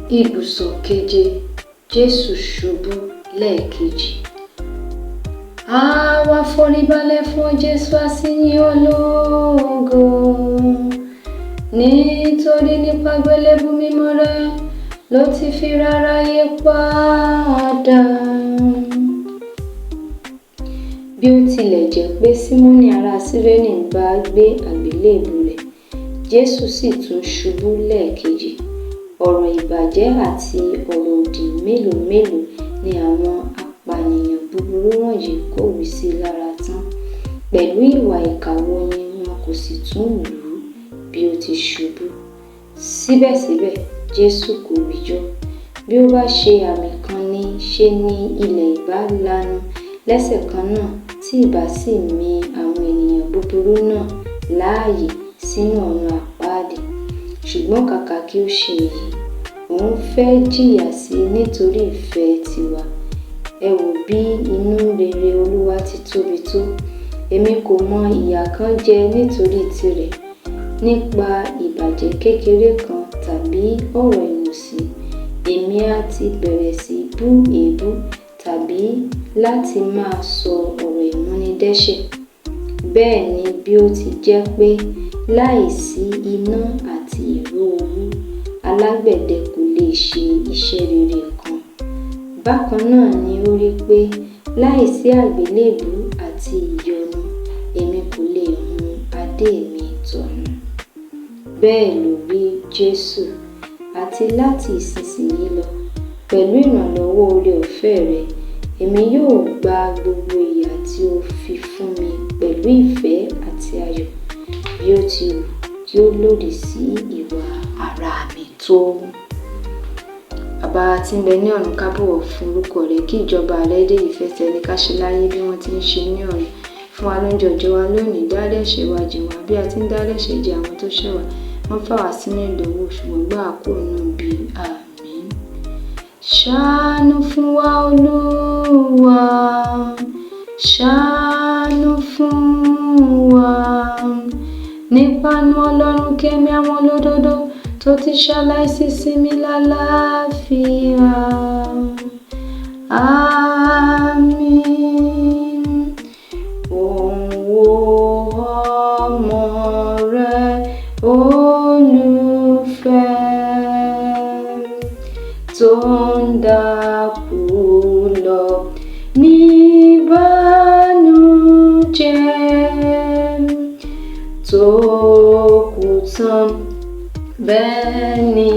Ibùsọ̀ keje. Jésù ṣubú lẹ́ẹ̀kejì. A wá foríbalẹ̀ fún Jésù, a sì yìn ológo. Nítorí nípa àgbélébùú mímọ́ rẹ̀ ló ti fi ra aráyé padà. Bí ó tilẹ̀ jẹ́ pé Símónì ará Sírénì bá gbé àgbélébùú rẹ̀, Jésù sì tún ṣubú lẹ́ẹ̀kejì. Ọ̀rọ̀ ìbàjẹ́ àti ọ̀rọ̀ òdì mélòó mélòó ni àwọn apànìyàn búburú wọ̀nyí kò wí sí lára tán. Pẹ̀lú ìwà ìkà wo ni wọn kò sì tún lù ú bí ó ti ṣubú. Síbẹ̀síbẹ̀ Jésù kò wíjọ́. Bí ó bá ṣe àmì kan ní ṣe ni ilẹ̀ ìbá lanu lẹ́sẹ̀ kan náà, tí ìbá sì mì àwọn ènìyàn búburú náà láàyè sínú ọ̀run àpáàdì. Ṣùgbọ́n kàkà kí ó ṣe èyí, òun fẹ́ jìyà sí nítorí ìfẹ́ tiwa. Ẹ wò bí inú rere Olúwa ti tóbi tó. Èmi kò mọ ìyà kan jẹ nítorí tirẹ̀, nípa ìbàjẹ́ kékeré kan tàbí ọ̀rọ̀ ìmùsí. Èmi á ti bẹ̀rẹ̀ sí bú èébú tàbí láti máa sọ ọ̀rọ̀ ìmúnidẹ́ṣẹ̀. Bẹ́ẹ̀ ni bí ó ti jẹ́ pé láìsí iná àti ìró owú, alágbẹ̀dẹ kò lè ṣe iṣẹ́ rere kan. Bákan náà ni ó rí pé láìsí àgbélébùú àti ìyọnu, èmi kò lè hun adé mi tọ̀nà. Bẹ́ẹ̀ ló rí Jésù, àti láti ìsinsìnyí lọ, pẹ̀lú ìrànlọ́wọ́ oore-ọ̀fẹ́ rẹ̀, èmi yóò gba gbogbo ìyà tí ó fi fún mi pẹ̀lú ìfẹ́ àti ayọ̀, bí ó ti wù kí ó lòdì sí ìwà ara mi tó. Bàbá tí ń bẹ ní ọ̀run, ká bọ̀wọ̀ fún orúkọ rẹ̀, kí ìjọba rẹ̀ dé, ìfẹ́ tẹni ká ṣe láyé bí wọ́n ti ń ṣe ní ọ̀run. Fún wa lóúnjẹ òòjọ́ wa lónìí, dárí ẹ̀ṣẹ̀ wa jì wá bí a ti ń dárí ẹ̀ṣẹ̀ jì àwọn tó ṣẹ̀ wá. Má fà wá sínú ìdánwò, ṣùgbọ́n gbà wá kúrò nínú ibi. Àmín. Ṣàánú fún wa Olúwa, ṣàánú fún wa. Nípa àánú Ọlọ́run kẹ́mi àwọn olódodo tó ti ṣaláìsí sinmi lálàáfíà. Àmín. Òun wo ọmọ rẹ̀ olùfẹ́ tó ń dákú lọ ní ìbànújẹ́, tó kú tán bẹ́ẹ̀ ni